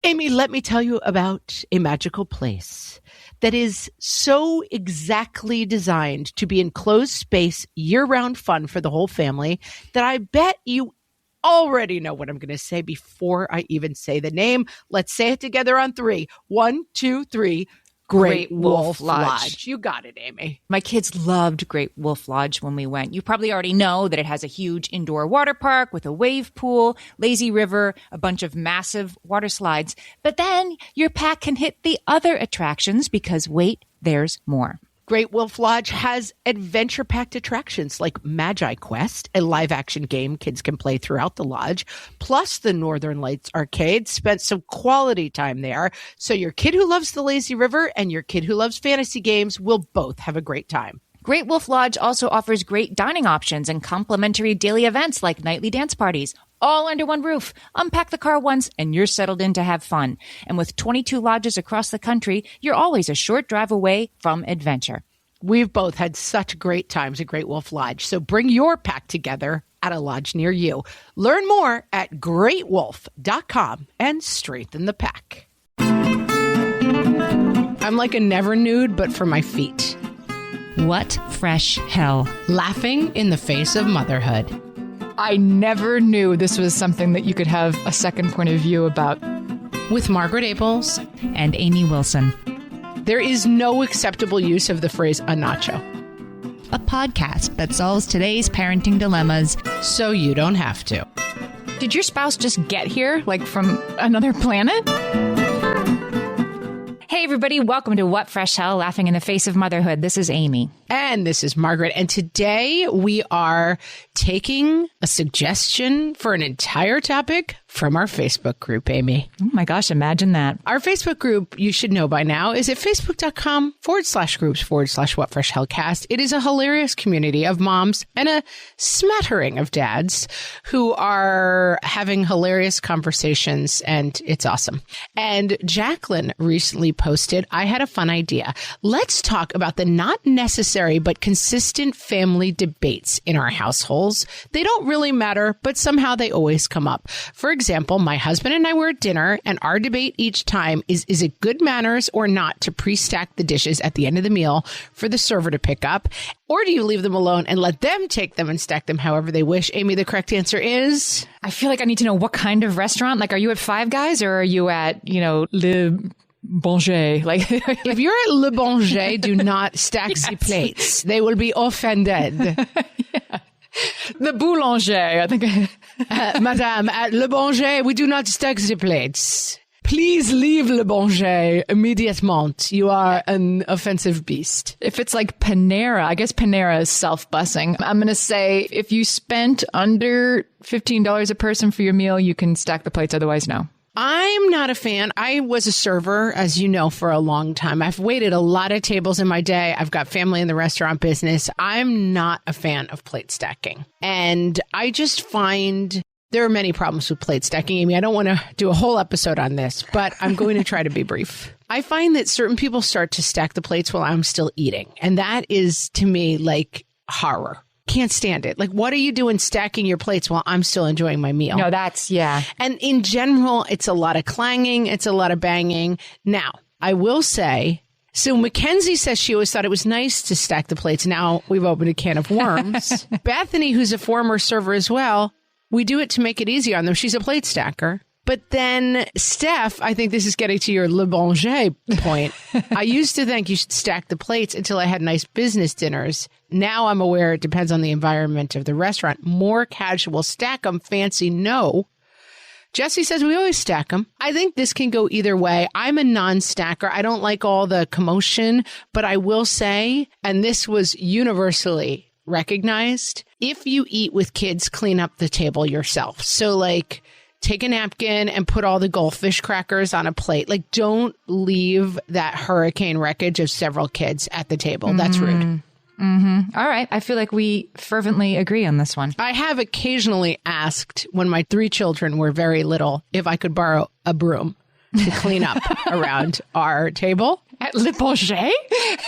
Amy, let me tell you about a magical place that is so exactly designed to be enclosed space, year-round fun for the whole family that I bet you already know what I'm going to say before I even say the name. Let's say it together on 3. 1, 2, 3. Great Wolf Lodge. You got it, Amy. My kids loved Great Wolf Lodge when we went. You probably already know that it has a huge indoor water park with a wave pool, lazy river, a bunch of massive water slides. But then your pack can hit the other attractions because wait, there's more. Great Wolf Lodge has adventure-packed attractions like Magi Quest, a live-action game kids can play throughout the lodge, plus the Northern Lights Arcade. Spent some quality time there, so your kid who loves the lazy river and your kid who loves fantasy games will both have a great time. Great Wolf Lodge also offers great dining options and complimentary daily events like nightly dance parties, all under one roof. Unpack the car once and you're settled in to have fun. And with 22 lodges across the country, you're always a short drive away from adventure. We've both had such great times at Great Wolf Lodge, so bring your pack together at a lodge near you. Learn more at greatwolf.com and strengthen the pack. I'm like a never nude, but for my feet. What fresh hell? Laughing in the face of motherhood. I never knew this was something that you could have a second point of view about. With Margaret Abels and Amy Wilson. There is no acceptable use of the phrase a nacho. A podcast that solves today's parenting dilemmas so you don't have to. Did your spouse just get here, like from another planet? Hey, everybody. Welcome to What Fresh Hell, Laughing in the Face of Motherhood. This is Amy. And this is Margaret. And today we are taking a suggestion for an entire topic from our Facebook group, Amy. Oh my gosh, imagine that. Our Facebook group, you should know by now, is at facebook.com/groups/whatfreshhellcast. It is a hilarious community of moms and a smattering of dads who are having hilarious conversations, and it's awesome. And Jacqueline recently posted, I had a fun idea. Let's talk about the not necessary but consistent family debates in our households. They don't really matter, but somehow they always come up. For example, my husband and I were at dinner, and our debate each time is it good manners or not to pre-stack the dishes at the end of the meal for the server to pick up? Or do you leave them alone and let them take them and stack them however they wish? Amy, the correct answer is? I feel like I need to know what kind of restaurant. Like, are you at Five Guys or are you at, Le Bonger? Like, if you're at Le Bonger, do not stack the plates. They will be offended. Yeah. The Boulanger, I think. Madame, at Le Bonger, we do not stack the plates. Please leave Le Bonger immediately. You are an offensive beast. If it's like Panera, I guess Panera is self-bussing. I'm going to say if you spent under $15 a person for your meal, you can stack the plates. Otherwise, no. I'm not a fan. I was a server, as you know, for a long time. I've waited a lot of tables in my day. I've got family in the restaurant business. I'm not a fan of plate stacking. And I just find there are many problems with plate stacking, Amy. I don't want to do a whole episode on this, but I'm going to try to be brief. I find that certain people start to stack the plates while I'm still eating. And that is, to me, like horror. Can't stand it. Like, what are you doing stacking your plates while I'm still enjoying my meal? No, yeah. And in general, it's a lot of clanging. It's a lot of banging. Now, I will say, so Mackenzie says she always thought it was nice to stack the plates. Now we've opened a can of worms. Bethany, who's a former server as well, we do it to make it easier on them. She's a plate stacker. But then Steph, I think this is getting to your Le Bonger point. I used to think you should stack the plates until I had nice business dinners. Now I'm aware it depends on the environment of the restaurant. More casual, stack them, fancy, no. Jesse says we always stack them. I think this can go either way. I'm a non-stacker. I don't like all the commotion, but I will say, and this was universally recognized, if you eat with kids, clean up the table yourself. So like, take a napkin and put all the goldfish crackers on a plate. Like, don't leave that hurricane wreckage of several kids at the table. That's rude. Mm-hmm. All right. I feel like we fervently agree on this one. I have occasionally asked when my 3 children were very little if I could borrow a broom to clean up around our table. At Le Bonger?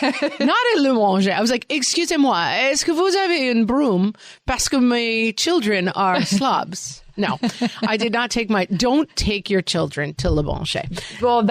Not at Le Bonger. I was like, excusez-moi, est-ce que vous avez une broom? Parce que my children are slobs. No, I did not don't take your children to Le Blanchet. Well,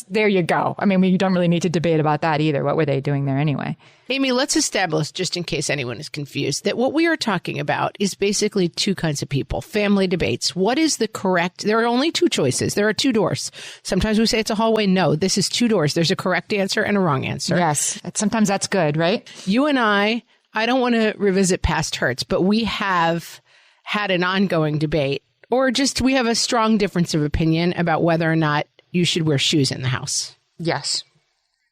there you go. I mean, you don't really need to debate about that either. What were they doing there anyway? Amy, let's establish, just in case anyone is confused, that what we are talking about is basically two kinds of people. Family debates. What is the correct? There are only two choices. There are two doors. Sometimes we say it's a hallway. No, this is two doors. There's a correct answer and a wrong answer. Yes. Sometimes that's good, right? You and I don't want to revisit past hurts, but we have had an ongoing debate, or just we have a strong difference of opinion about whether or not you should wear shoes in the house. Yes.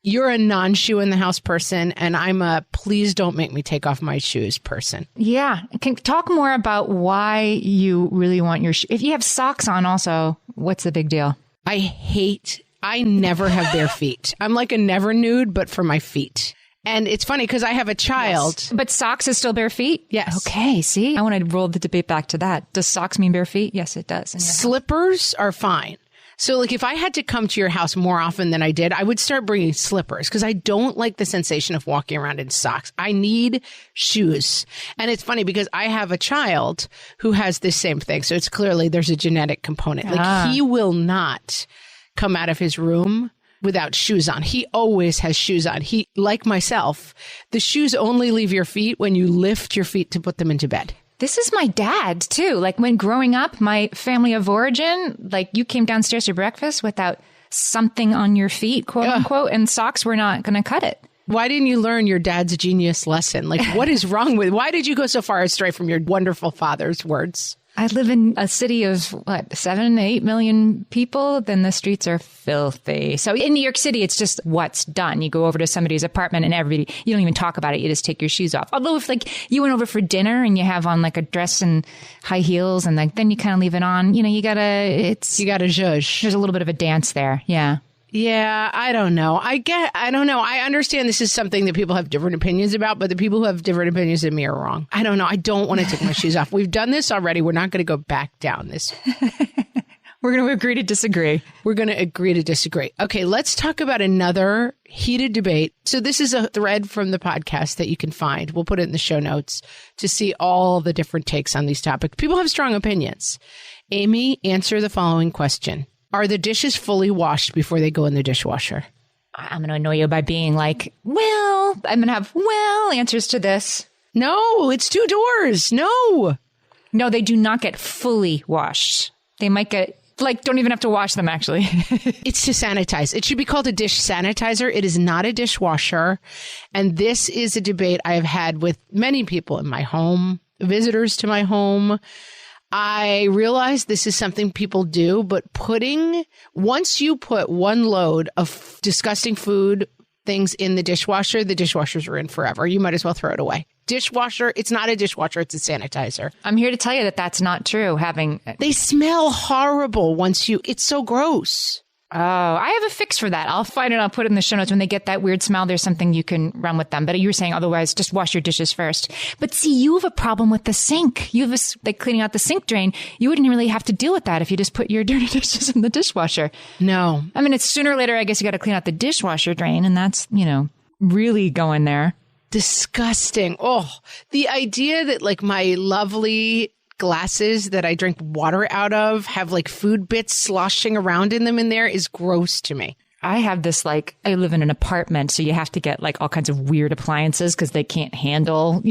You're a non-shoe in the house person, and I'm a please don't make me take off my shoes person. Yeah. Can talk more about why you really want your shoes. If you have socks on also, what's the big deal? I never have bare feet. I'm like a never nude, but for my feet. And it's funny because I have a child. Yes. But socks is still bare feet? Yes. Okay, see? I want to roll the debate back to that. Does socks mean bare feet? Yes, it does. Slippers are fine. So like if I had to come to your house more often than I did, I would start bringing slippers because I don't like the sensation of walking around in socks. I need shoes. And it's funny because I have a child who has this same thing. So it's clearly there's a genetic component. Like he will not come out of his room without shoes on. He always has shoes on. He, like myself, the shoes only leave your feet when you lift your feet to put them into bed. This is my dad, too. Like when growing up, my family of origin, like you came downstairs to breakfast without something on your feet, quote unquote, and socks were not going to cut it. Why didn't you learn your dad's genius lesson? Like, what is wrong with, why did you go so far astray from your wonderful father's words? I live in a city of 7 to 8 million people. Then the streets are filthy. So in New York City, it's just what's done. You go over to somebody's apartment and everybody, you don't even talk about it. You just take your shoes off. Although if like you went over for dinner and you have on like a dress and high heels and like, then you kind of leave it on, you gotta zhuzh. There's a little bit of a dance there. Yeah. Yeah, I don't know. I don't know. I understand this is something that people have different opinions about, but the people who have different opinions than me are wrong. I don't know. I don't want to take my shoes off. We've done this already. We're not going to go back down this. We're going to agree to disagree. We're going to agree to disagree. Okay, let's talk about another heated debate. So this is a thread from the podcast that you can find. We'll put it in the show notes to see all the different takes on these topics. People have strong opinions. Amy, answer the following question. Are the dishes fully washed before they go in the dishwasher? I'm going to annoy you by being like, I'm going to have answers to this. No, it's two doors. No, they do not get fully washed. They might get, don't even have to wash them, actually. It's to sanitize. It should be called a dish sanitizer. It is not a dishwasher. And this is a debate I have had with many people in my home, visitors to my home. I realize this is something people do, but once you put one load of disgusting food things in the dishwashers are in forever. You might as well throw it away. Dishwasher, it's not a dishwasher, it's a sanitizer. I'm here to tell you that that's not true. They smell horrible it's so gross. Oh, I have a fix for that. I'll find it. I'll put it in the show notes. When they get that weird smell, there's something you can run with them. But you were saying otherwise, just wash your dishes first. But see, you have a problem with the sink. You have cleaning out the sink drain. You wouldn't really have to deal with that if you just put your dirty dishes in the dishwasher. No. I mean, it's sooner or later, I guess you got to clean out the dishwasher drain. And that's, really going there. Disgusting. Oh, the idea that my lovely glasses that I drink water out of have food bits sloshing around in them in there is gross to me. I have this I live in an apartment, so you have to get all kinds of weird appliances because they can't handle,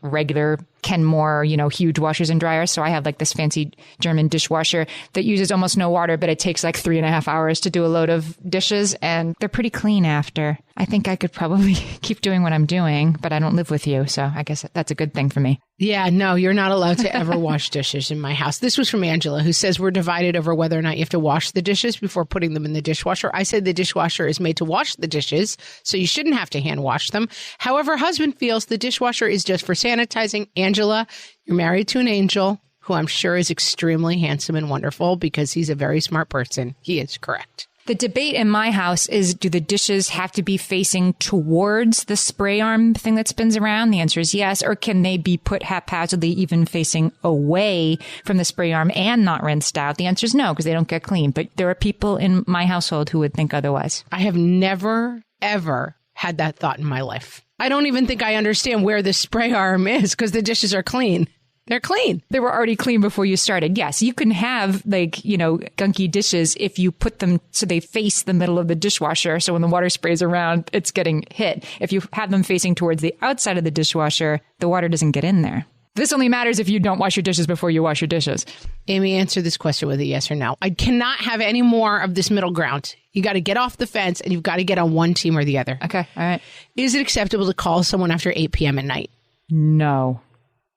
regular Kenmore, huge washers and dryers. So I have this fancy German dishwasher that uses almost no water, but it takes 3.5 hours to do a load of dishes, and they're pretty clean after. I think I could probably keep doing what I'm doing, but I don't live with you, so I guess that's a good thing for me. Yeah, no, you're not allowed to ever wash dishes in my house. This was from Angela, who says we're divided over whether or not you have to wash the dishes before putting them in the dishwasher. I said the dishwasher is made to wash the dishes, so you shouldn't have to hand wash them. However, husband feels the dishwasher is just for sanitizing. Angela, you're married to an angel who I'm sure is extremely handsome and wonderful because he's a very smart person. He is correct. The debate in my house is, do the dishes have to be facing towards the spray arm thing that spins around? The answer is yes. Or can they be put haphazardly, even facing away from the spray arm and not rinsed out? The answer is no, because they don't get clean. But there are people in my household who would think otherwise. I have never, ever had that thought in my life. I don't even think I understand where the spray arm is because the dishes are clean. They're clean. They were already clean before you started. Yes, you can have gunky dishes if you put them so they face the middle of the dishwasher. So when the water sprays around, it's getting hit. If you have them facing towards the outside of the dishwasher, the water doesn't get in there. This only matters if you don't wash your dishes before you wash your dishes. Amy, answer this question with a yes or no. I cannot have any more of this middle ground. You got to get off the fence and you've got to get on one team or the other. Okay. All right. Is it acceptable to call someone after 8 p.m. at night? No.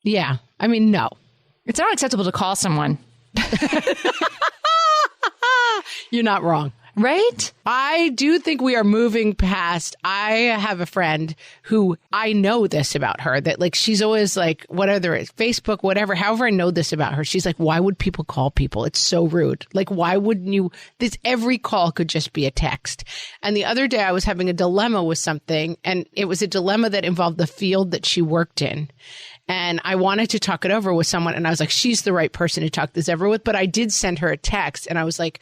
Yeah. I mean, no. It's not acceptable to call someone. You're not wrong. Right? I do think we are moving past. I have a friend who I know this about her, that like she's always like, whatever it is, Facebook, whatever, however I know this about her. She's like, why would people call people? It's so rude. Like, why wouldn't you? Every call could just be a text. And the other day I was having a dilemma with something, and it was a dilemma that involved the field that she worked in. And I wanted to talk it over with someone. And I was like, she's the right person to talk this over with. But I did send her a text and I was like,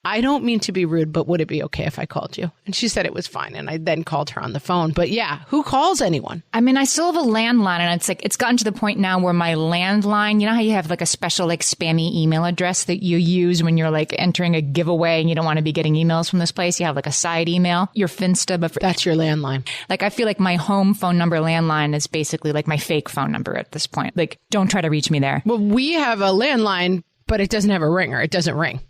I don't mean to be rude, but would it be okay if I called you? And she said it was fine. And I then called her on the phone. But yeah, who calls anyone? I mean, I still have a landline, and it's gotten to the point now where my landline, you know how you have like a special like spammy email address that you use when you're like entering a giveaway and you don't want to be getting emails from this place? You have like a side email, your Finsta, but That's your landline. Like, I feel like my home phone number landline is basically like my fake phone number at this point. Like, don't try to reach me there. Well, we have a landline, but it doesn't have a ringer. It doesn't ring.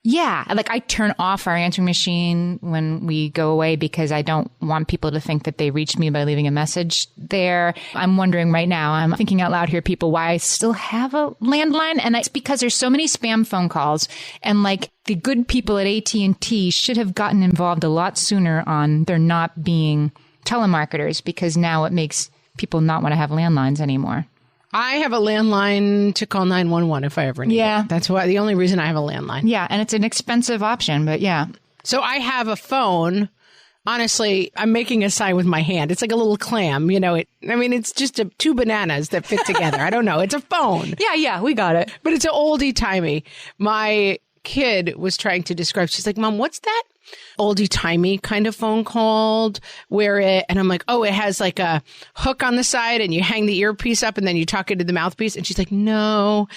Yeah. Like, I turn off our answering machine when we go away because I don't want people to think that they reached me by leaving a message there. I'm wondering right now, I'm thinking out loud here, people, why I still have a landline. And it's because there's so many spam phone calls. And like, the good people at AT&T should have gotten involved a lot sooner on there not being telemarketers, because now it makes people not want to have landlines anymore. I have a landline to call 911 if I ever need it. That's why the only reason I have a landline. Yeah, and it's an expensive option, but yeah. So I have a phone. Honestly, I'm making a sign with my hand. It's like a little clam, you know. It's just two bananas that fit together. I don't know. It's a phone. Yeah, we got it. But it's an oldie-timey. My kid was trying to describe. She's like, Mom, what's that oldie-timey kind of phone called? And I'm like, oh, it has like a hook on the side and you hang the earpiece up and then you talk into the mouthpiece. And she's like, no,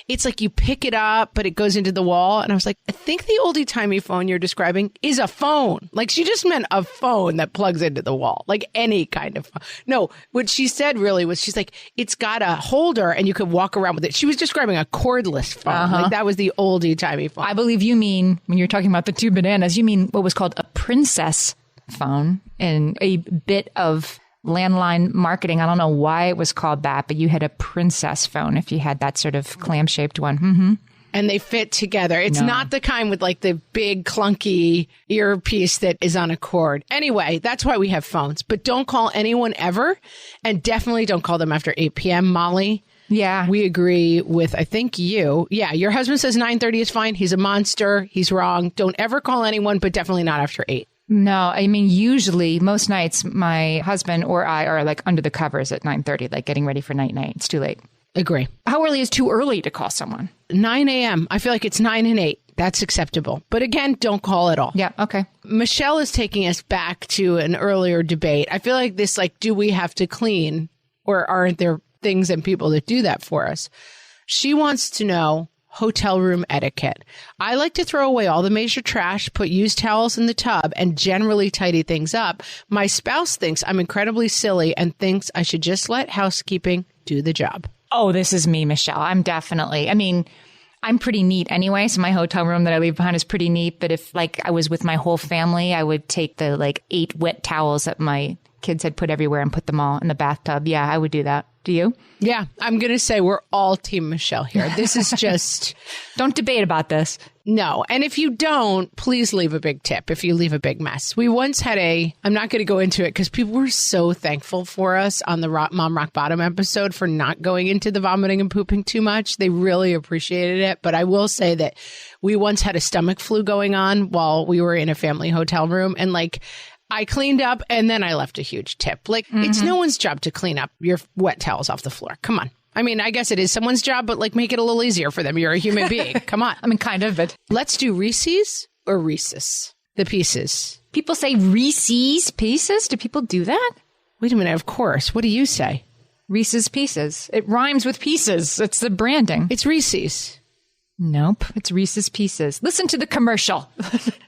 it's like you pick it up, but it goes into the wall. And I was like, I think the oldie-timey phone you're describing is a phone. Like, she just meant a phone that plugs into the wall, like any kind of phone. No, what she said really was, she's like, it's got a holder and you could walk around with it. She was describing a cordless phone. Like, that was the oldie-timey phone. I believe you mean, when you're talking about the two bananas, you mean what was called a princess phone, and a bit of landline marketing. I don't know why it was called that, but you had a princess phone if you had that sort of clam-shaped one. Mm-hmm. And they fit together. It's not the kind with like the big clunky earpiece that is on a cord. Anyway, that's why we have phones. But don't call anyone ever, and definitely don't call them after 8 p.m., Molly. Yeah. We agree with, I think, you. Yeah, your husband says 9:30 is fine. He's a monster. He's wrong. Don't ever call anyone, but definitely not after 8. No, I mean, usually, most nights, my husband or I are like under the covers at 9:30, like getting ready for night-night. It's too late. Agree. How early is too early to call someone? 9 a.m. I feel like it's 9 and 8. That's acceptable. But again, don't call at all. Yeah, okay. Michelle is taking us back to an earlier debate. I feel like this, like, do we have to clean, or aren't there things and people that do that for us? She wants to know hotel room etiquette. I like to throw away all the major trash, put used towels in the tub, and generally tidy things up. My spouse thinks I'm incredibly silly and thinks I should just let housekeeping do the job. Oh, this is me, Michelle. I'm pretty neat anyway, so my hotel room that I leave behind is pretty neat. But if like I was with my whole family, I would take the like 8 wet towels that my kids had put everywhere and put them all in the bathtub. Yeah, I would do that. Do you? Yeah, I'm going to say we're all Team Michelle here. This is just... Don't debate about this. No. And if you don't, please leave a big tip if you leave a big mess. We once had I'm not going to go into it because people were so thankful for us on the Mom Rock Bottom episode for not going into the vomiting and pooping too much. They really appreciated it. But I will say that we once had a stomach flu going on while we were in a family hotel room. And like, I cleaned up and then I left a huge tip. Like, It's no one's job to clean up your wet towels off the floor. Come on. I mean, I guess it is someone's job, but like, make it a little easier for them. You're a human being. Come on. I mean, kind of, but let's do Reese's or Reese's. The pieces. People say Reese's Pieces. Do people do that? Wait a minute. Of course. What do you say? Reese's Pieces. It rhymes with pieces. It's the branding. It's Reese's. Nope. It's Reese's Pieces. Listen to the commercial.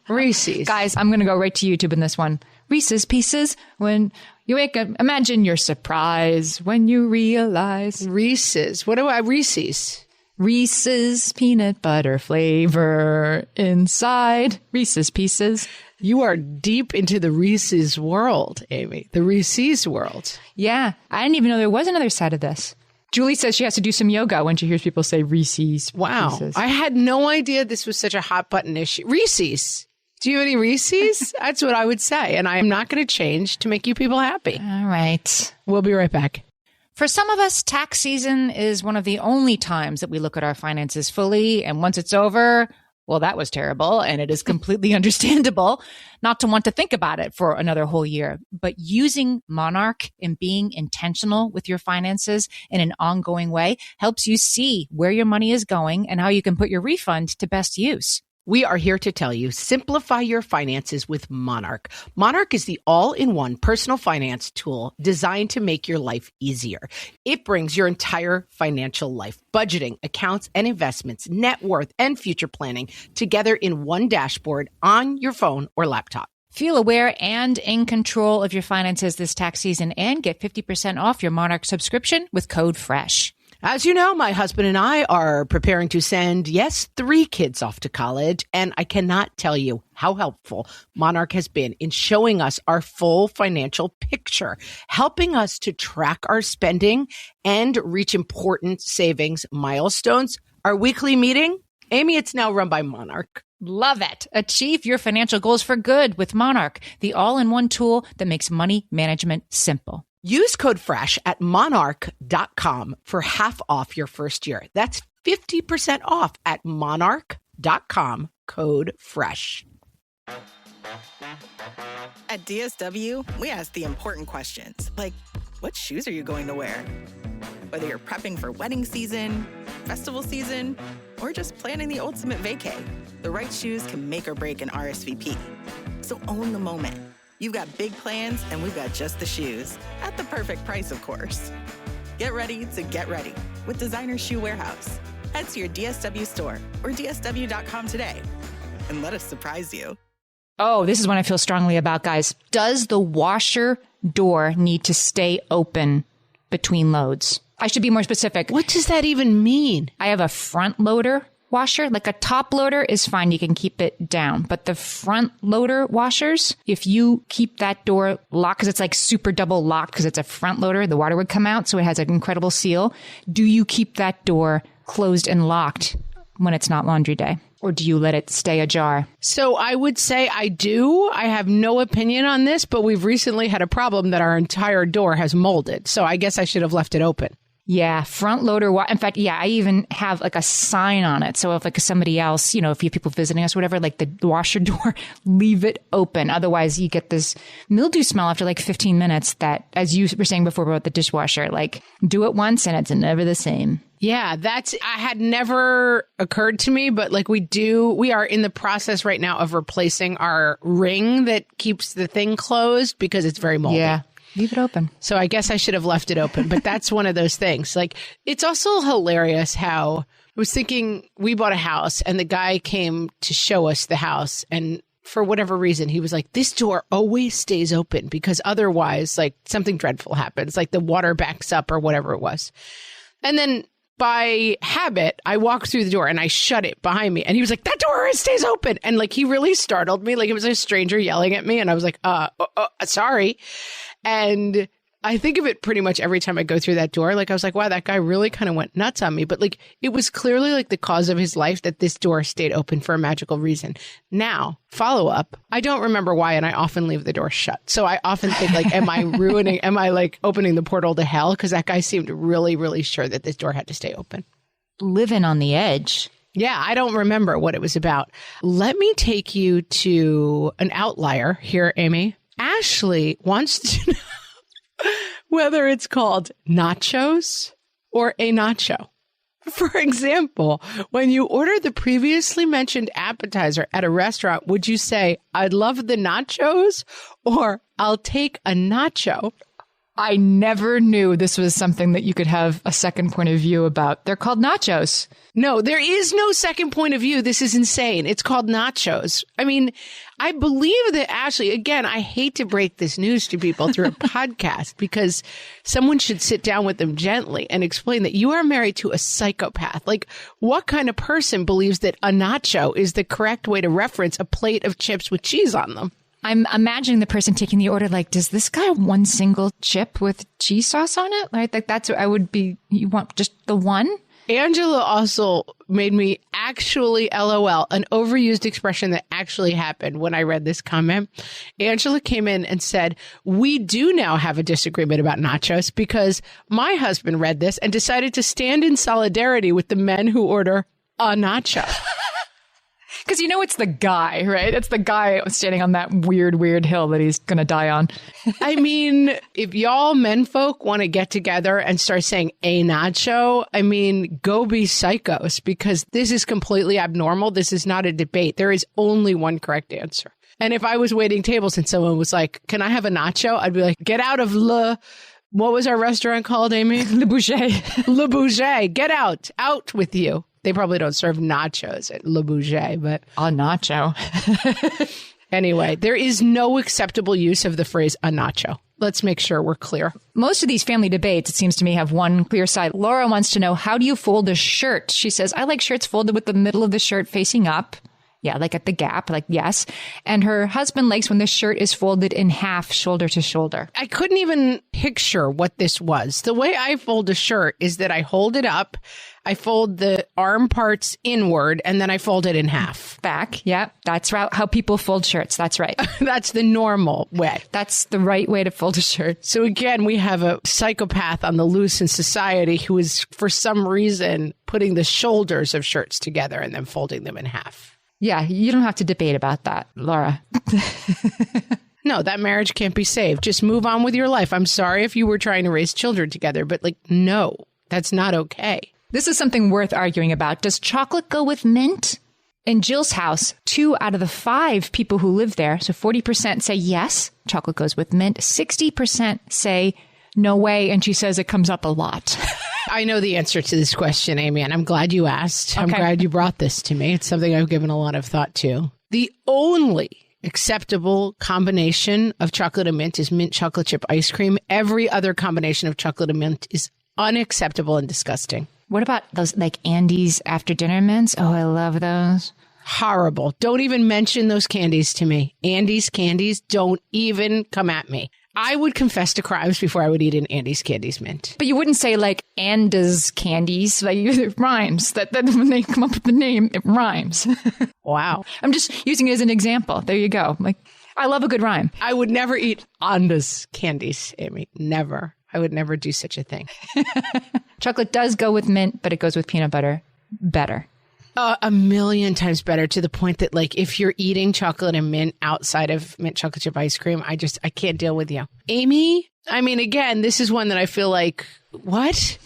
Reese's. Guys, I'm going to go right to YouTube in this one. Reese's Pieces. When you wake up, imagine your surprise when you realize. Reese's. What do I? Reese's. Reese's peanut butter flavor inside Reese's Pieces. You are deep into the Reese's world, Amy. The Reese's world. Yeah. I didn't even know there was another side of this. Julie says she has to do some yoga when she hears people say Reese's. Wow. Pieces. I had no idea this was such a hot button issue. Reese's. Do you have any Reese's? That's what I would say. And I am not going to change to make you people happy. All right. We'll be right back. For some of us, tax season is one of the only times that we look at our finances fully. And once it's over, well, that was terrible. And it is completely understandable not to want to think about it for another whole year. But using Monarch and being intentional with your finances in an ongoing way helps you see where your money is going and how you can put your refund to best use. We are here to tell you, simplify your finances with Monarch. Monarch is the all-in-one personal finance tool designed to make your life easier. It brings your entire financial life, budgeting, accounts and investments, net worth, and future planning together in one dashboard on your phone or laptop. Feel aware and in control of your finances this tax season and get 50% off your Monarch subscription with code FRESH. As you know, my husband and I are preparing to send, 3 kids off to college, and I cannot tell you how helpful Monarch has been in showing us our full financial picture, helping us to track our spending and reach important savings milestones. Our weekly meeting, Amy, it's now run by Monarch. Love it. Achieve your financial goals for good with Monarch, the all-in-one tool that makes money management simple. Use code FRESH at monarch.com for half off your first year. That's 50% off at monarch.com, code FRESH. At DSW, we ask the important questions, like, what shoes are you going to wear? Whether you're prepping for wedding season, festival season, or just planning the ultimate vacay, the right shoes can make or break an RSVP. So own the moment. You've got big plans, and we've got just the shoes. At the perfect price, of course. Get ready to get ready with Designer Shoe Warehouse. Head to your DSW store or dsw.com today and let us surprise you. Oh, this is one I feel strongly about, guys. Does the washer door need to stay open between loads? I should be more specific. What does that even mean? I have a front loader washer. Like a top loader is fine. You can keep it down. But the front loader washers, if you keep that door locked, because it's like super double locked because it's a front loader, the water would come out. So it has an incredible seal. Do you keep that door closed and locked when it's not laundry day? Or do you let it stay ajar? So I would say I do. I have no opinion on this, but we've recently had a problem that our entire door has molded. So I guess I should have left it open. Yeah, front loader. In fact, yeah, I even have like a sign on it. So if like somebody else, you know, if you have people visiting us or whatever, like the washer door, leave it open. Otherwise you get this mildew smell after like 15 minutes that, as you were saying before about the dishwasher, like do it once and it's never the same. Yeah, I had never occurred to me, but like we are in the process right now of replacing our ring that keeps the thing closed because it's very moldy. Yeah. Leave it open. So I guess I should have left it open, but that's one of those things. Like, it's also hilarious how I was thinking we bought a house and the guy came to show us the house. And for whatever reason, he was like, this door always stays open because otherwise, like, something dreadful happens, like the water backs up or whatever it was. And then by habit, I walked through the door and I shut it behind me. And he was like, that door stays open. And like, he really startled me. Like it was a stranger yelling at me. And I was like, sorry. And I think of it pretty much every time I go through that door. Like I was like, wow, that guy really kind of went nuts on me. But like, it was clearly like the cause of his life that this door stayed open for a magical reason. Now, follow up. I don't remember why. And I often leave the door shut. So I often think like, am I like opening the portal to hell? Because that guy seemed really, really sure that this door had to stay open. Living on the edge. Yeah, I don't remember what it was about. Let me take you to an outlier here, Amy. Ashley wants to know whether it's called nachos or a nacho. For example, when you order the previously mentioned appetizer at a restaurant, would you say, I'd love the nachos or I'll take a nacho? I never knew this was something that you could have a second point of view about. They're called nachos. No, there is no second point of view. This is insane. It's called nachos. I mean, I believe that Ashley, again, I hate to break this news to people through a podcast because someone should sit down with them gently and explain that you are married to a psychopath. Like, what kind of person believes that a nacho is the correct way to reference a plate of chips with cheese on them? I'm imagining the person taking the order like, does this guy have one single chip with cheese sauce on it? Like that's what I would be. You want just the one? Angela also made me actually LOL, an overused expression that actually happened when I read this comment. Angela came in and said, we do now have a disagreement about nachos because my husband read this and decided to stand in solidarity with the men who order a nacho. Because it's the guy, right? It's the guy standing on that weird hill that he's going to die on. I mean, if y'all menfolk want to get together and start saying a nacho, I mean, go be psychos because this is completely abnormal. This is not a debate. There is only one correct answer. And if I was waiting tables and someone was like, can I have a nacho? I'd be like, get out of what was our restaurant called, Amy? Le Bouger. Le Bouger. Get out with you. They probably don't serve nachos at Le Bouger, but... A nacho. Anyway, there is no acceptable use of the phrase a nacho. Let's make sure we're clear. Most of these family debates, it seems to me, have one clear side. Laura wants to know, how do you fold a shirt? She says, I like shirts folded with the middle of the shirt facing up. Yeah, like at the gap, like yes. And her husband likes when the shirt is folded in half, shoulder to shoulder. I couldn't even picture what this was. The way I fold a shirt is that I hold it up, I fold the arm parts inward, and then I fold it in half. Back, yeah. That's how people fold shirts. That's right. That's the normal way. That's the right way to fold a shirt. So again, we have a psychopath on the loose in society who is, for some reason, putting the shoulders of shirts together and then folding them in half. Yeah, you don't have to debate about that, Laura. No, that marriage can't be saved. Just move on with your life. I'm sorry if you were trying to raise children together, but no, that's not okay. This is something worth arguing about. Does chocolate go with mint? In Jill's house, 2 out of the 5 people who live there, so 40% say yes, chocolate goes with mint. 60% say no way, and she says it comes up a lot. I know the answer to this question, Amy, and I'm glad you asked. Okay. I'm glad you brought this to me. It's something I've given a lot of thought to. The only acceptable combination of chocolate and mint is mint chocolate chip ice cream. Every other combination of chocolate and mint is unacceptable and disgusting. What about those like Andes after dinner mints? Oh, I love those. Horrible. Don't even mention those candies to me. Andes candies, don't even come at me. I would confess to crimes before I would eat an Andes Candies mint. But you wouldn't say like Andes candies. Like it rhymes. That when they come up with the name, it rhymes. Wow. I'm just using it as an example. There you go. Like I love a good rhyme. I would never eat Andes Candies, Amy. Never. I would never do such a thing. Chocolate does go with mint, but it goes with peanut butter better. A million times better, to the point that like if you're eating chocolate and mint outside of mint chocolate chip ice cream, I can't deal with you. Amy, I mean, again, this is one that I feel like, what?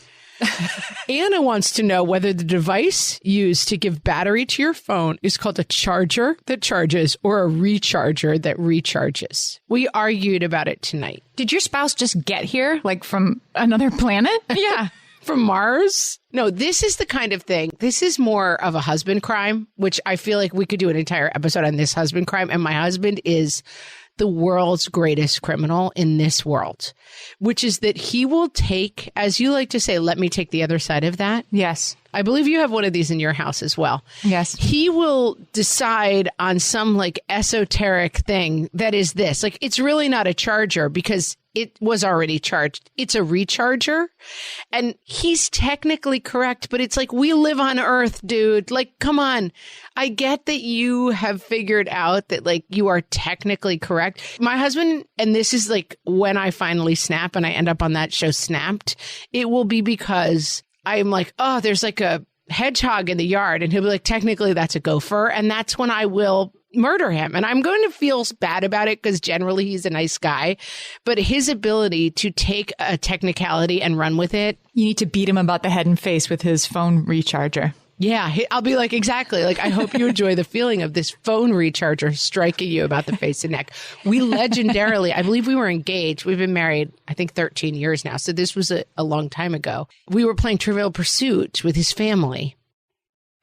Anna wants to know whether the device used to give battery to your phone is called a charger that charges or a recharger that recharges. We argued about it tonight. Did your spouse just get here, like from another planet? Yeah. From Mars? No, this is the kind of thing. This is more of a husband crime, which I feel like we could do an entire episode on this husband crime. And my husband is the world's greatest criminal in this world, which is that he will take, as you like to say, let me take the other side of that. Yes. I believe you have one of these in your house as well. Yes. He will decide on some like esoteric thing that is this. Like, it's really not a charger because it was already charged. It's a recharger. And he's technically correct, but it's like, we live on Earth, dude. Like, come on. I get that you have figured out that like you are technically correct. My husband, and this is like when I finally snap and I end up on that show Snapped, it will be because I'm like, oh, there's like a hedgehog in the yard. And he'll be like, technically that's a gopher. And that's when I will murder him. And I'm going to feel bad about it because generally he's a nice guy. But his ability to take a technicality and run with it. You need to beat him about the head and face with his phone recharger. Yeah, I'll be like, exactly. Like, I hope you enjoy the feeling of this phone recharger striking you about the face and neck. We legendarily, I believe we were engaged. We've been married, I think, 13 years now. So this was a long time ago. We were playing Trivial Pursuit with his family,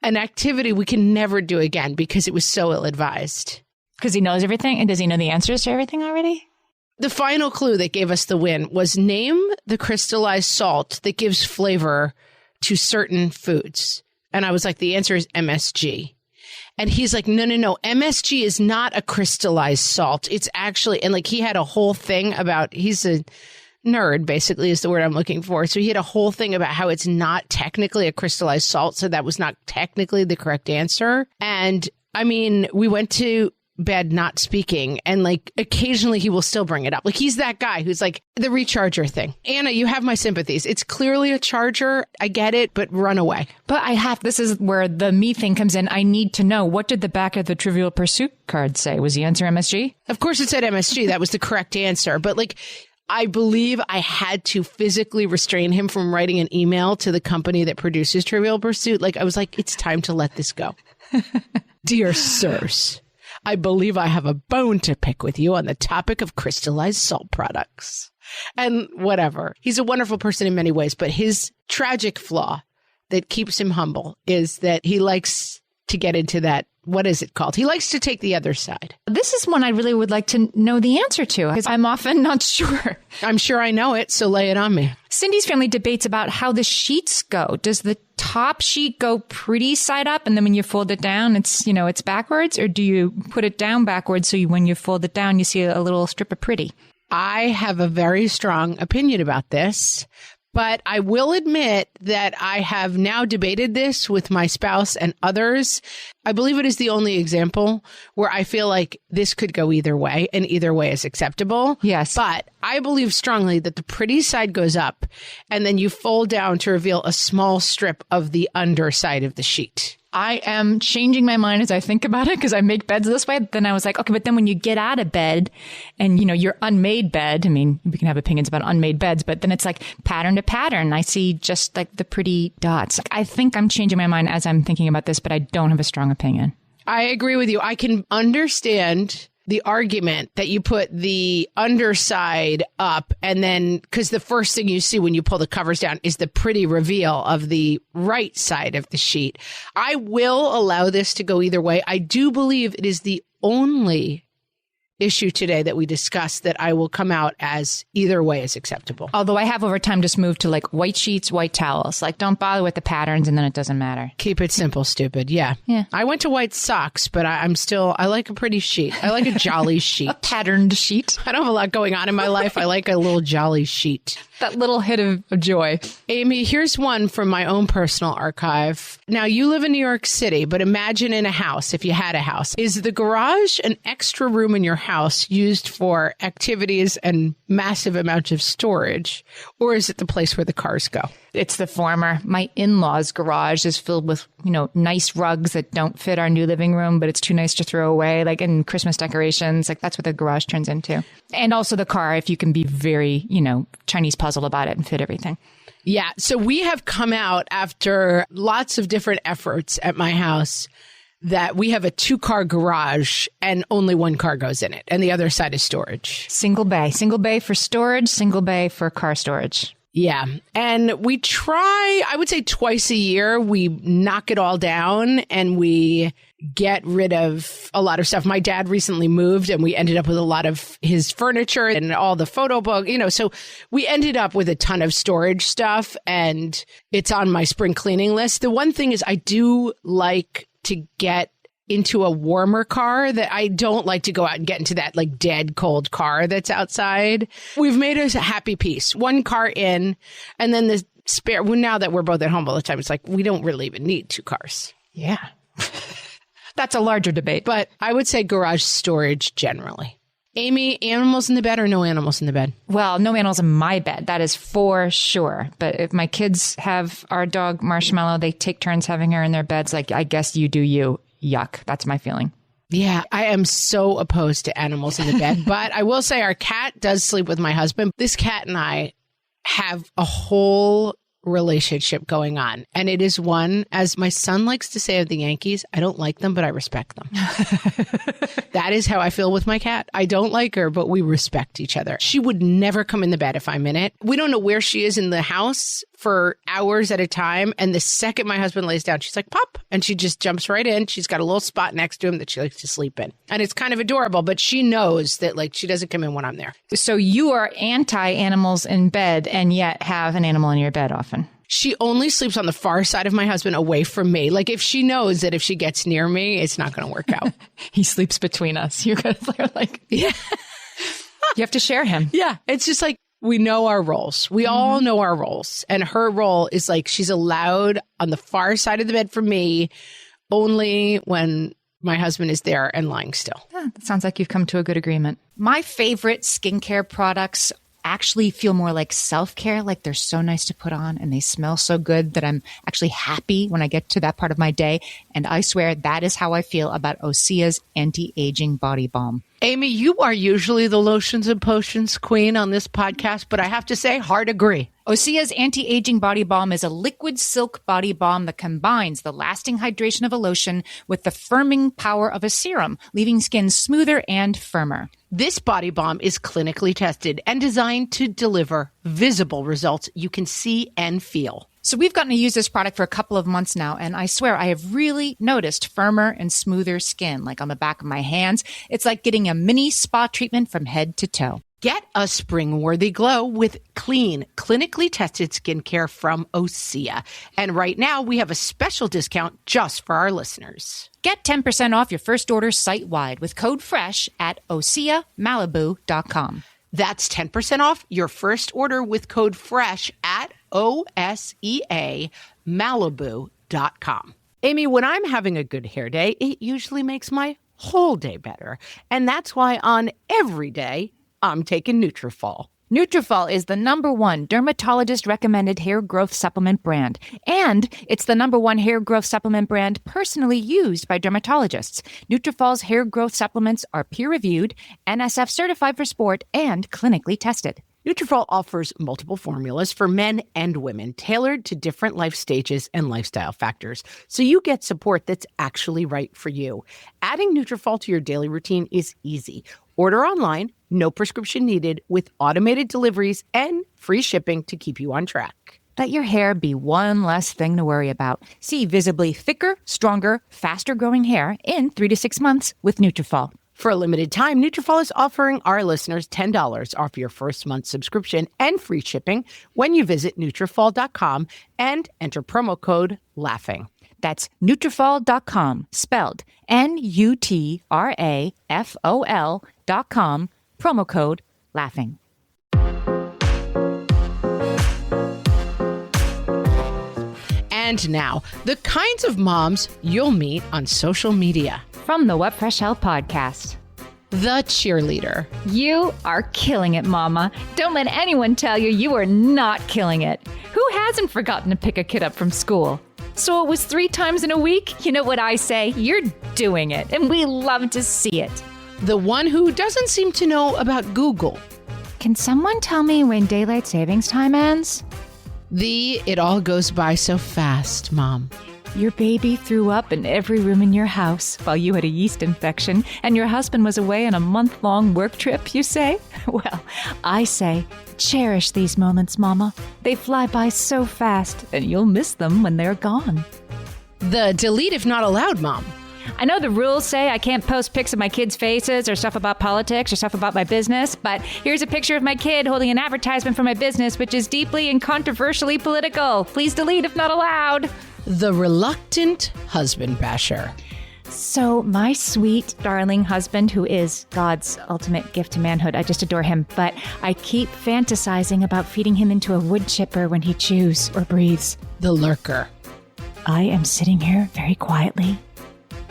an activity we can never do again because it was so ill-advised. Because he knows everything? And does he know the answers to everything already? The final clue that gave us the win was name the crystallized salt that gives flavor to certain foods. And I was like, the answer is MSG. And he's like, no. MSG is not a crystallized salt. It's actually, and like he had a whole thing about, he's a nerd, basically, is the word I'm looking for. So he had a whole thing about how it's not technically a crystallized salt. So that was not technically the correct answer. And I mean, we went to bed not speaking, and like occasionally he will still bring it up. Like he's that guy who's like the recharger thing. Anna, you have my sympathies. It's clearly a charger. I get it, but run away. But this is where the me thing comes in. I need to know, what did the back of the Trivial Pursuit card say? Was the answer MSG? Of course it said MSG. That was the correct answer. But like, I believe I had to physically restrain him from writing an email to the company that produces Trivial Pursuit. Like I was like, it's time to let this go. Dear sirs, I believe I have a bone to pick with you on the topic of crystallized salt products. And whatever. He's a wonderful person in many ways, but his tragic flaw that keeps him humble is that he likes to get into that. What is it called? He likes to take the other side. This is one I really would like to know the answer to, because I'm often not sure. I'm sure I know it, so lay it on me. Cindy's family debates about how the sheets go. Does the top sheet go pretty side up, and then when you fold it down, it's backwards? Or do you put it down backwards so when you fold it down, you see a little strip of pretty? I have a very strong opinion about this. But I will admit that I have now debated this with my spouse and others. I believe it is the only example where I feel like this could go either way, and either way is acceptable. Yes. But I believe strongly that the pretty side goes up, and then you fold down to reveal a small strip of the underside of the sheet. I am changing my mind as I think about it, because I make beds this way. Then I was like, okay, but then when you get out of bed and, your unmade bed, I mean, we can have opinions about unmade beds, but then it's like pattern to pattern. I see just like the pretty dots. Like, I think I'm changing my mind as I'm thinking about this, but I don't have a strong opinion. I agree with you. I can understand the argument that you put the underside up, and then because the first thing you see when you pull the covers down is the pretty reveal of the right side of the sheet. I will allow this to go either way. I do believe it is the only issue today that we discussed that I will come out as either way is acceptable. Although I have over time just moved to like white sheets, white towels. Like, don't bother with the patterns, and then it doesn't matter. Keep it simple, stupid. Yeah. I went to white socks, but I like a pretty sheet. I like a jolly sheet. A patterned sheet. I don't have a lot going on in my life. I like a little jolly sheet. That little hit of joy. Amy, here's one from my own personal archive. Now, you live in New York City, but imagine in a house, if you had a house. Is the garage an extra room in your house used for activities and massive amounts of storage, or is it the place where the cars go? It's the former. My in-laws' garage is filled with, nice rugs that don't fit our new living room, but it's too nice to throw away, like in Christmas decorations. Like, that's what the garage turns into. And also the car, if you can be very, Chinese puzzle about it and fit everything. Yeah. So we have come out after lots of different efforts at my house that we have a 2-car garage and only one car goes in it, and the other side is storage. Single bay for storage, single bay for car storage. Yeah. And we try, I would say twice a year, we knock it all down and we get rid of a lot of stuff. My dad recently moved and we ended up with a lot of his furniture and all the photo book, so we ended up with a ton of storage stuff, and it's on my spring cleaning list. The one thing is I do like to get into a warmer car, that I don't like to go out and get into that like dead cold car that's outside. We've made a happy piece. One car in, and then the spare. Well, now that we're both at home all the time, it's like we don't really even need 2 cars. Yeah. That's a larger debate. But I would say garage storage generally. Amy, animals in the bed or no animals in the bed? Well, no animals in my bed. That is for sure. But if my kids have our dog Marshmallow, they take turns having her in their beds. Like, I guess you do you. Yuck. That's my feeling. Yeah, I am so opposed to animals in the bed. But I will say our cat does sleep with my husband. This cat and I have a whole relationship going on. And it is one, as my son likes to say of the Yankees, I don't like them, but I respect them. That is how I feel with my cat. I don't like her, but we respect each other. She would never come in the bed if I'm in it. We don't know where she is in the house for hours at a time. And the second my husband lays down, she's like, pop. And she just jumps right in. She's got a little spot next to him that she likes to sleep in. And it's kind of adorable, but she knows that like she doesn't come in when I'm there. So you are anti-animals in bed and yet have an animal in your bed often. She only sleeps on the far side of my husband away from me. Like if she knows that if she gets near me, it's not going to work out. He sleeps between us. You're going to like, yeah. You have to share him. Yeah. It's just like, we know our roles. We all know our roles. And her role is like, she's allowed on the far side of the bed from me only when my husband is there and lying still. That sounds like you've come to a good agreement. My favorite skincare products actually feel more like self-care, like they're so nice to put on and they smell so good that I'm actually happy when I get to that part of my day. And I swear that is how I feel about Osea's anti-aging body balm. Amy, you are usually the lotions and potions queen on this podcast, but I have to say, hard agree. Osea's anti-aging body balm is a liquid silk body balm that combines the lasting hydration of a lotion with the firming power of a serum, leaving skin smoother and firmer. This body balm is clinically tested and designed to deliver visible results you can see and feel. So we've gotten to use this product for a couple of months now, and I swear I have really noticed firmer and smoother skin, like on the back of my hands. It's like getting a mini spa treatment from head to toe. Get a spring-worthy glow with clean, clinically tested skincare from Osea. And right now, we have a special discount just for our listeners. Get 10% off your first order site-wide with code FRESH at OseaMalibu.com. That's 10% off your first order with code FRESH at OSEAMalibu.com. Amy, when I'm having a good hair day, it usually makes my whole day better. And that's why on every day, I'm taking Nutrafol. Nutrafol is the #1 dermatologist-recommended hair growth supplement brand. And it's the #1 hair growth supplement brand personally used by dermatologists. Nutrafol's hair growth supplements are peer-reviewed, NSF certified for sport, and clinically tested. Nutrafol offers multiple formulas for men and women tailored to different life stages and lifestyle factors, so you get support that's actually right for you. Adding Nutrafol to your daily routine is easy. Order online, no prescription needed, with automated deliveries and free shipping to keep you on track. Let your hair be one less thing to worry about. See visibly thicker, stronger, faster-growing hair in 3 to 6 months with Nutrafol. For a limited time, Nutrafol is offering our listeners $10 off your first month subscription and free shipping when you visit Nutrafol.com and enter promo code LAUGHING. That's Nutrafol.com, spelled Nutrafol.com, promo code LAUGHING. And now, the kinds of moms you'll meet on social media. From the What Fresh Hell podcast. The cheerleader. You are killing it, Mama. Don't let anyone tell you you are not killing it. Who hasn't forgotten to pick a kid up from school? So it was 3 times in a week? You know what I say? You're doing it, and we love to see it. The one who doesn't seem to know about Google. Can someone tell me when daylight savings time ends? The it all goes by so fast, Mom. Your baby threw up in every room in your house while you had a yeast infection and your husband was away on a month-long work trip, you say? Well, I say, cherish these moments, Mama. They fly by so fast, and you'll miss them when they're gone. The delete if not allowed, Mom. I know the rules say I can't post pics of my kids' faces or stuff about politics or stuff about my business, but here's a picture of my kid holding an advertisement for my business, which is deeply and controversially political. Please delete if not allowed. The reluctant husband basher. So my sweet, darling husband, who is God's ultimate gift to manhood, I just adore him, but I keep fantasizing about feeding him into a wood chipper when he chews or breathes. The lurker. I am sitting here very quietly,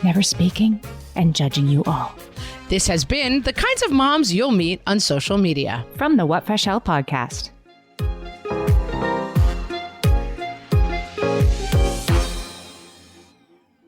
never speaking, and judging you all. This has been the kinds of moms you'll meet on social media. From the What Fresh Hell podcast.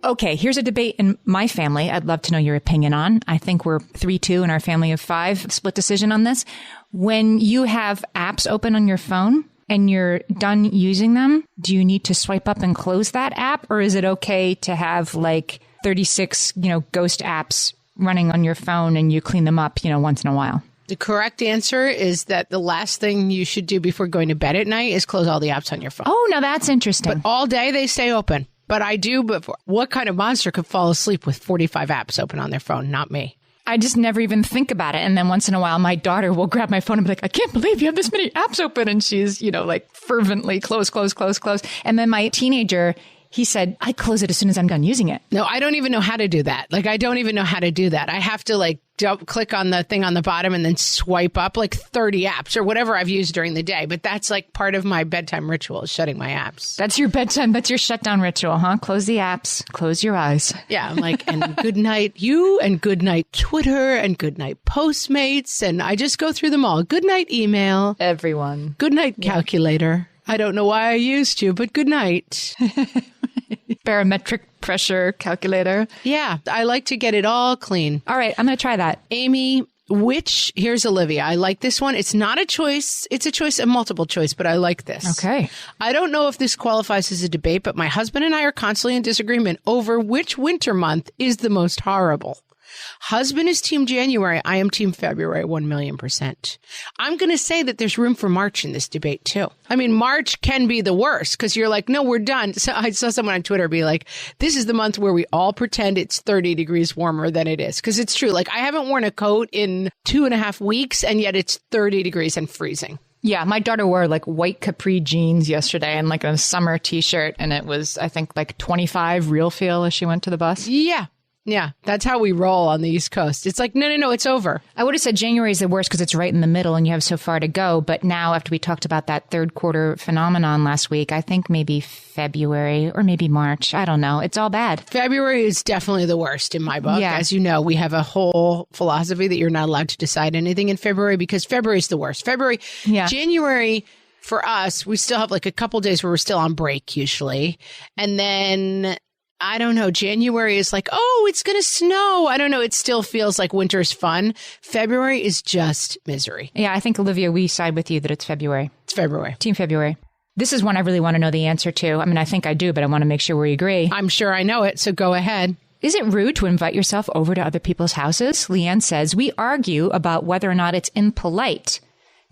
Okay, here's a debate in my family I'd love to know your opinion on. I think we're 3-2 in our family of 5. Split decision on this. When you have apps open on your phone, and you're done using them, do you need to swipe up and close that app? Or is it okay to have like 36, ghost apps running on your phone and you clean them up, once in a while? The correct answer is that the last thing you should do before going to bed at night is close all the apps on your phone. Oh, now that's interesting. But all day they stay open. But I do, but what kind of monster could fall asleep with 45 apps open on their phone? Not me. I just never even think about it. And then once in a while, my daughter will grab my phone and be like, I can't believe you have this many apps open. And she's, like fervently close. And then my teenager, he said, I close it as soon as I'm done using it. No, I don't even know how to do that. I don't even know how to do that. I have to click on the thing on the bottom and then swipe up 30 apps or whatever I've used during the day. But that's part of my bedtime ritual is shutting my apps. That's your bedtime. That's your shutdown ritual, huh? Close the apps. Close your eyes. Yeah. I'm and good night you and good night Twitter and good night Postmates. And I just go through them all. Good night email. Everyone. Good night calculator. I don't know why I used you, but good night. Barometric pressure calculator. Yeah, I like to get it all clean. All right, I'm going to try that. Amy, here's Olivia. I like this one. It's not a choice. It's a multiple choice, but I like this. Okay. I don't know if this qualifies as a debate, but my husband and I are constantly in disagreement over which winter month is the most horrible. Husband is team January. I am team February, 1,000,000%. I'm going to say that there's room for March in this debate, too. I mean, March can be the worst because you're like, no, we're done. So I saw someone on Twitter be like, this is the month where we all pretend it's 30 degrees warmer than it is. Because it's true. I haven't worn a coat in 2.5 weeks, and yet it's 30 degrees and freezing. Yeah, my daughter wore white capri jeans yesterday and a summer t-shirt. And it was, I think, 25 real feel as she went to the bus. Yeah. Yeah, that's how we roll on the East Coast. It's no, it's over. I would have said January is the worst because it's right in the middle and you have so far to go. But now, after we talked about that third quarter phenomenon last week, I think maybe February or maybe March. I don't know. It's all bad. February is definitely the worst in my book. Yeah. As you know, we have a whole philosophy that you're not allowed to decide anything in February because February is the worst. January, for us, we still have a couple days where we're still on break usually. And then I don't know. January is it's going to snow. I don't know. It still feels like winter's fun. February is just misery. Yeah, I think, Olivia, we side with you that it's February. It's February. Team February. This is one I really want to know the answer to. I mean, I think I do, but I want to make sure we agree. I'm sure I know it, so go ahead. Is it rude to invite yourself over to other people's houses? Leanne says, we argue about whether or not it's impolite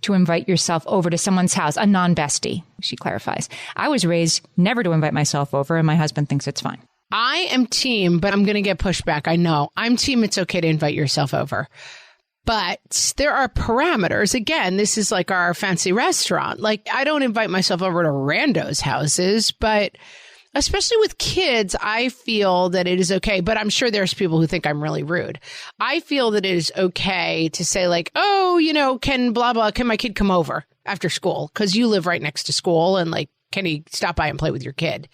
to invite yourself over to someone's house, a non-bestie, she clarifies. I was raised never to invite myself over, and my husband thinks it's fine. I am team, but I'm going to get pushback. I know. I'm team. It's okay to invite yourself over. But there are parameters. Again, this is our fancy restaurant. I don't invite myself over to randos' houses, but especially with kids, I feel that it is okay. But I'm sure there's people who think I'm really rude. I feel that it is okay to say can blah, blah, can my kid come over after school? Because you live right next to school and can he stop by and play with your kid?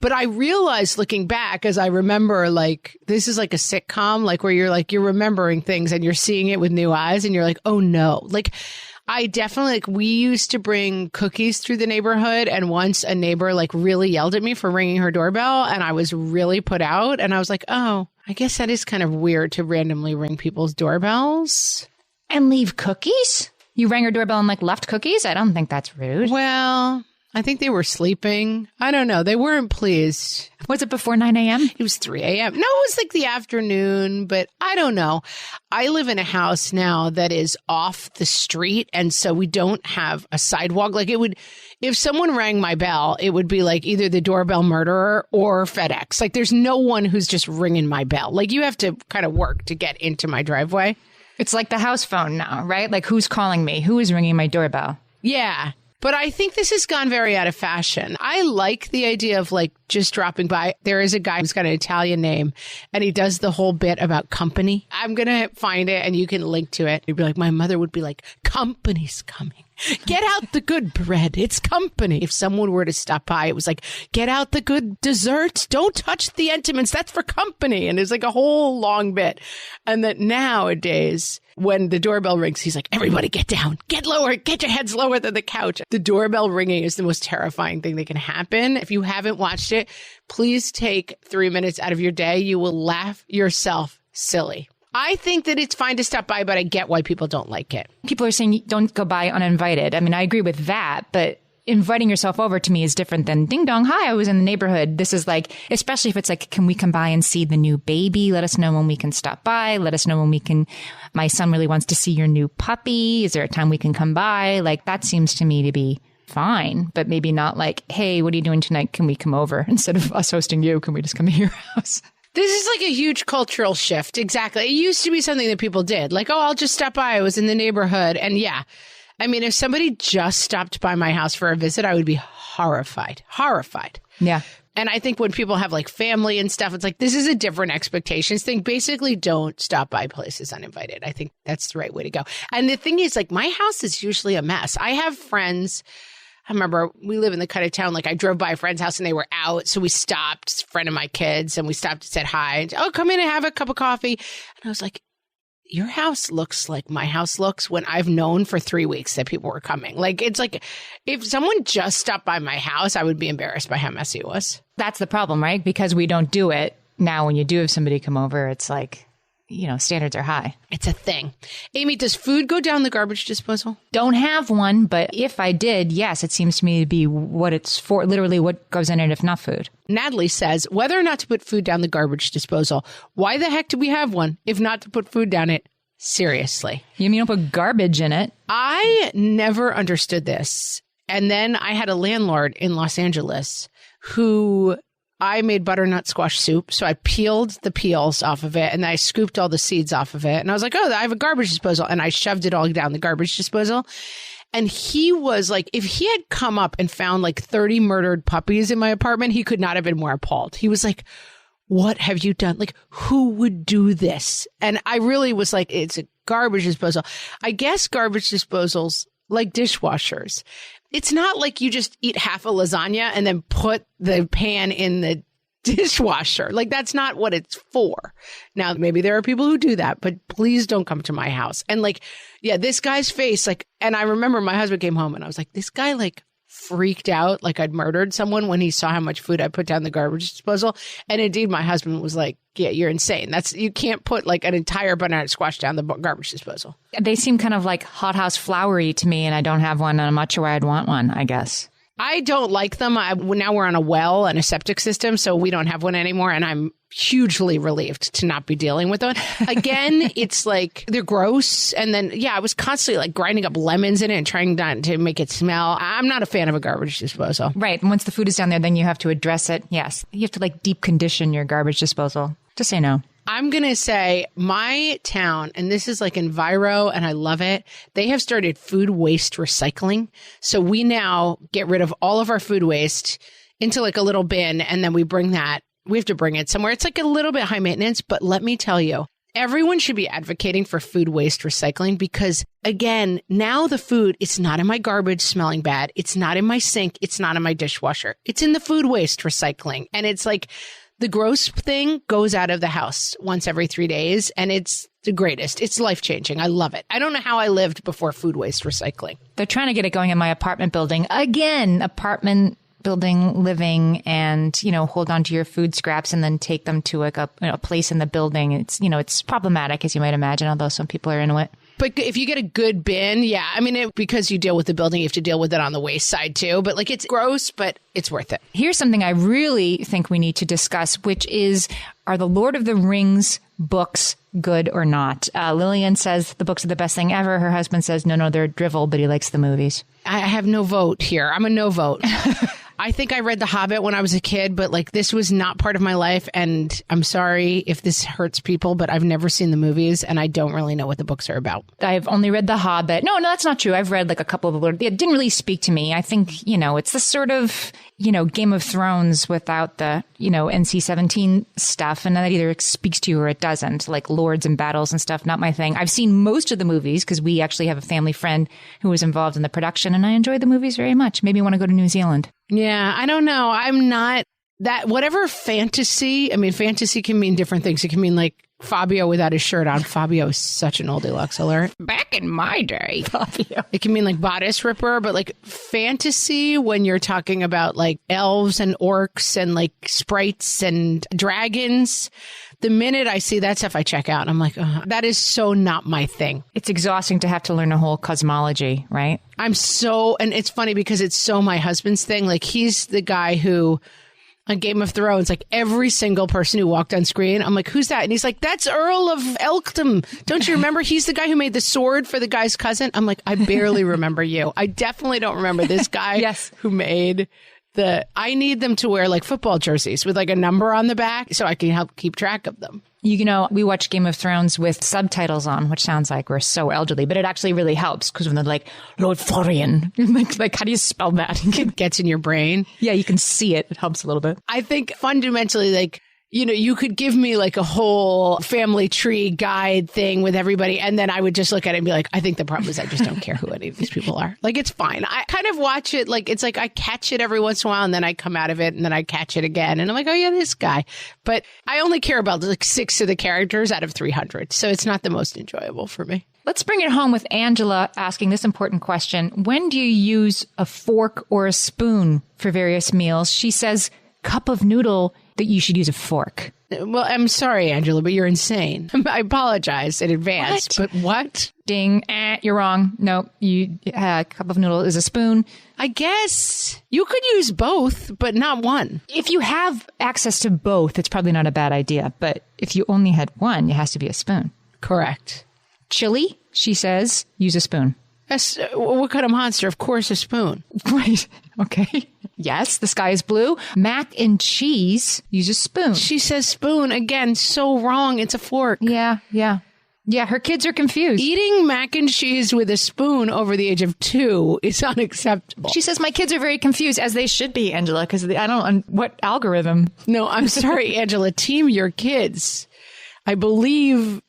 But I realized looking back as I remember, this is like a sitcom, where you're remembering things and you're seeing it with new eyes and you're like, oh no. I definitely, we used to bring cookies through the neighborhood. And once a neighbor really yelled at me for ringing her doorbell and I was really put out. And I was like, oh, I guess that is kind of weird to randomly ring people's doorbells. And leave cookies? You rang her doorbell and left cookies? I don't think that's rude. Well, I think they were sleeping. I don't know. They weren't pleased. Was it before 9 a.m.? It was 3 a.m. No, it was the afternoon, but I don't know. I live in a house now that is off the street, and so we don't have a sidewalk. If someone rang my bell, it would be either the doorbell murderer or FedEx. There's no one who's just ringing my bell. You have to kind of work to get into my driveway. It's like the house phone now, right? Who's calling me? Who is ringing my doorbell? Yeah. But I think this has gone very out of fashion. I like the idea of just dropping by. There is a guy who's got an Italian name and he does the whole bit about company. I'm going to find it and you can link to it. He'd be my mother would be company's coming. Get out the good bread. It's company. If someone were to stop by, it was get out the good desserts. Don't touch the intimates. That's for company. And it's a whole long bit. And that nowadays, when the doorbell rings, he's everybody get down, get lower, get your heads lower than the couch. The doorbell ringing is the most terrifying thing that can happen. If you haven't watched it, please take 3 minutes out of your day. You will laugh yourself silly. I think that it's fine to stop by, but I get why people don't like it. People are saying don't go by uninvited. I mean, I agree with that, but inviting yourself over to me is different than ding dong, hi, I was in the neighborhood. This is like, especially if it's like, can we come by and see the new baby? Let us know when we can stop by. Let us know when we can, my son really wants to see your new puppy. Is there a time we can come by? Like that seems to me to be fine, but maybe not like, hey, what are you doing tonight? Can we come over? Instead of us hosting you, can we just come to your house? This is like a huge cultural shift. Exactly. It used to be something that people did. Like, oh, I'll just stop by. I was in the neighborhood. And yeah, I mean, if somebody just stopped by my house for a visit, I would be horrified. Yeah. And I think when people have like family and stuff, it's like, this is a different expectations thing. Basically, don't stop by places uninvited. I think that's the right way to go. And the thing is, like, my house is usually a mess. I have friends. I remember we live in the kind of town, like I drove by a friend's house and they were out. So we stopped, a friend of my kids, and we stopped and said hi. And, oh, come in and have a cup of coffee. And I was like, your house looks like my house looks when I've known for 3 weeks that people were coming. Like, it's like if someone just stopped by my house, I would be embarrassed by how messy it was. That's the problem, right? Because we don't do it. Now, when you do have somebody come over, it's like, you know, standards are high. It's a thing. Amy, does food go down the garbage disposal? Don't have one, but if I did, yes, it seems to me to be what it's for, literally what goes in it, if not food. Natalie says, whether or not to put food down the garbage disposal, why the heck do we have one if not to put food down it? Seriously. You mean you don't put garbage in it? I never understood this. And then I had a landlord in Los Angeles who I made butternut squash soup. So I peeled the peels off of it and I scooped all the seeds off of it. And I was like, oh, I have a garbage disposal. And I shoved it all down the garbage disposal. And he was like, if he had come up and found like 30 murdered puppies in my apartment, he could not have been more appalled. He was like, what have you done? Like, who would do this? And I really was like, it's a garbage disposal. I guess garbage disposals, like dishwashers, it's not like you just eat half a lasagna and then put the pan in the dishwasher. Like, that's not what it's for. Now, maybe there are people who do that, but please don't come to my house. And like, yeah, this guy's face, like, and I remember my husband came home and I was like, this guy like freaked out like I'd murdered someone when he saw how much food I put down the garbage disposal. And indeed, my husband was like, yeah, you're insane. You can't put like an entire banana squash down the garbage disposal. They seem kind of like hothouse flowery to me, and I don't have one, and I'm not sure why I'd want one, I guess. I don't like them. Now we're on a well and a septic system, so we don't have one anymore. And I'm hugely relieved to not be dealing with one. Again, it's like they're gross. And then, yeah, I was constantly like grinding up lemons in it and trying not to make it smell. I'm not a fan of a garbage disposal. Right. And once the food is down there, then you have to address it. Yes. You have to like deep condition your garbage disposal. Just say no. I'm going to say my town, and this is like Enviro, and I love it. They have started food waste recycling. So we now get rid of all of our food waste into like a little bin, and then we have to bring it somewhere. It's like a little bit high maintenance, but let me tell you, everyone should be advocating for food waste recycling because, again, now the food, it's not in my garbage smelling bad. It's not in my sink. It's not in my dishwasher. It's in the food waste recycling. And it's like, the gross thing goes out of the house once every 3 days, and it's the greatest. It's life-changing. I love it. I don't know how I lived before food waste recycling. They're trying to get it going in my apartment building. Again, apartment building living and, you know, hold on to your food scraps and then take them to like a place in the building. It's, you know, it's problematic, as you might imagine, although some people are into it. But if you get a good bin, yeah, I mean, because you deal with the building, you have to deal with it on the waste side too. But like, it's gross, but it's worth it. Here's something I really think we need to discuss, which is, are the Lord of the Rings books good or not? Lillian says the books are the best thing ever. Her husband says, no, they're drivel, but he likes the movies. I have no vote here. I'm a no vote. I think I read The Hobbit when I was a kid, but like this was not part of my life. And I'm sorry if this hurts people, but I've never seen the movies and I don't really know what the books are about. I've only read The Hobbit. No, that's not true. I've read like a couple of the Lord. It didn't really speak to me. I think, you know, it's the sort of, you know, Game of Thrones without the, you know, NC-17 stuff. And that either speaks to you or it doesn't, like lords and battles and stuff. Not my thing. I've seen most of the movies because we actually have a family friend who was involved in the production and I enjoyed the movies very much. Maybe I want to go to New Zealand. Yeah, I don't know. I'm not that, whatever fantasy, I mean, fantasy can mean different things. It can mean like Fabio without his shirt on. Fabio is such an old deluxe alert. Back in my day, Fabio. It can mean like bodice ripper, but like fantasy when you're talking about like elves and orcs and like sprites and dragons, The minute I see that stuff, I check out. I'm like, that is so not my thing. It's exhausting to have to learn a whole cosmology, right? And it's funny because it's so my husband's thing. Like, he's the guy who, on Game of Thrones, like every single person who walked on screen, I'm like, who's that? And he's like, that's Earl of Elkdom. Don't you remember? He's the guy who made the sword for the guy's cousin. I'm like, I barely remember you. I definitely don't remember this guy Yes. who made I need them to wear like football jerseys with like a number on the back so I can help keep track of them. You know, we watch Game of Thrones with subtitles on, which sounds like we're so elderly, but it actually really helps because when they're like, Lord Florian, like, how do you spell that? It gets in your brain. Yeah, you can see it. It helps a little bit. I think fundamentally, like, you know, you could give me like a whole family tree guide thing with everybody, and then I would just look at it and be like, I think the problem is I just don't care who any of these people are. Like, it's fine. I kind of watch it like, it's like I catch it every once in a while, and then I come out of it, and then I catch it again, and I'm like, oh yeah, this guy. But I only care about like 6 of the characters out of 300, so it's not the most enjoyable for me. Let's bring it home with Angela asking this important question. When do you use a fork or a spoon for various meals? She says, cup of noodle, that you should use a fork. Well, I'm sorry, Angela, but you're insane. I apologize in advance. What? But what? Ding. You're wrong. No, cup of noodle is a spoon. I guess you could use both, but not one. If you have access to both, it's probably not a bad idea. But if you only had one, it has to be a spoon. Correct. Chili, she says, use a spoon. What kind of monster? Of course, a spoon. Right. Okay. Yes, the sky is blue. Mac and cheese, use a spoon. She says spoon. Again, so wrong. It's a fork. Yeah. Her kids are confused. Eating mac and cheese with a spoon over the age of 2 is unacceptable. She says my kids are very confused, as they should be, Angela, because I don't, what algorithm? No, I'm sorry, Angela. Team your kids. I believe,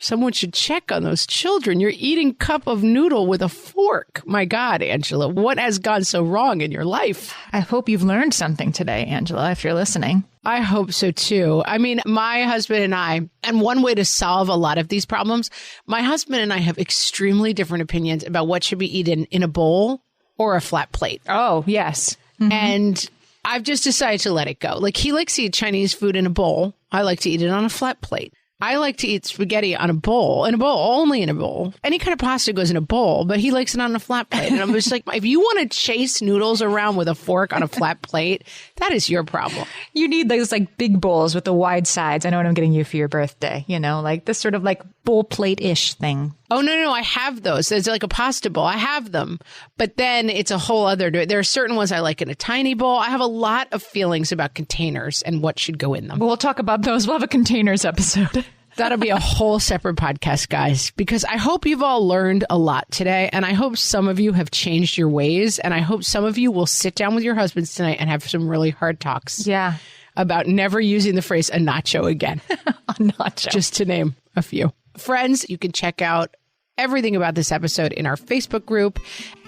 someone should check on those children. You're eating cup of noodle with a fork. My God, Angela, what has gone so wrong in your life? I hope you've learned something today, Angela, if you're listening. I hope so, too. I mean, my husband and I, and one way to solve a lot of these problems, my husband and I have extremely different opinions about what should be eaten in a bowl or a flat plate. Oh, yes. Mm-hmm. And I've just decided to let it go. Like, he likes to eat Chinese food in a bowl. I like to eat it on a flat plate. I like to eat spaghetti on only in a bowl. Any kind of pasta goes in a bowl, but he likes it on a flat plate. And I'm just like, if you want to chase noodles around with a fork on a flat plate, that is your problem. You need those like big bowls with the wide sides. I know what I'm getting you for your birthday, like this sort of like bowl plate-ish thing. Oh, no, I have those. There's like a pasta bowl. I have them. But then it's a whole other, there are certain ones I like in a tiny bowl. I have a lot of feelings about containers and what should go in them. We'll talk about those. We'll have a containers episode. That'll be a whole separate podcast, guys, because I hope you've all learned a lot today. And I hope some of you have changed your ways. And I hope some of you will sit down with your husbands tonight and have some really hard talks. Yeah. About never using the phrase a nacho again. A nacho. Just to name a few. Friends, you can check out everything about this episode in our Facebook group.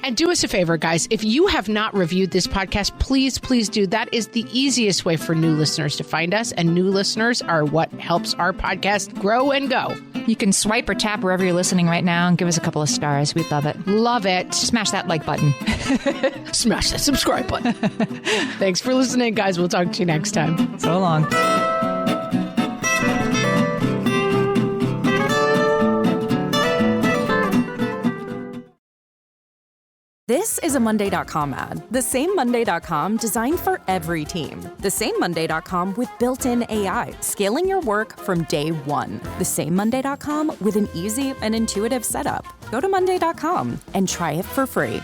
And do us a favor, guys. If you have not reviewed this podcast, please do. That is the easiest way for new listeners to find us. And new listeners are what helps our podcast grow and go. You can swipe or tap wherever you're listening right now and give us a couple of stars. We'd love it. Love it. Smash that like button. Smash that subscribe button. Thanks for listening, guys. We'll talk to you next time. So long. This is a Monday.com ad. The same Monday.com designed for every team. The same Monday.com with built-in AI, scaling your work from day one. The same Monday.com with an easy and intuitive setup. Go to Monday.com and try it for free.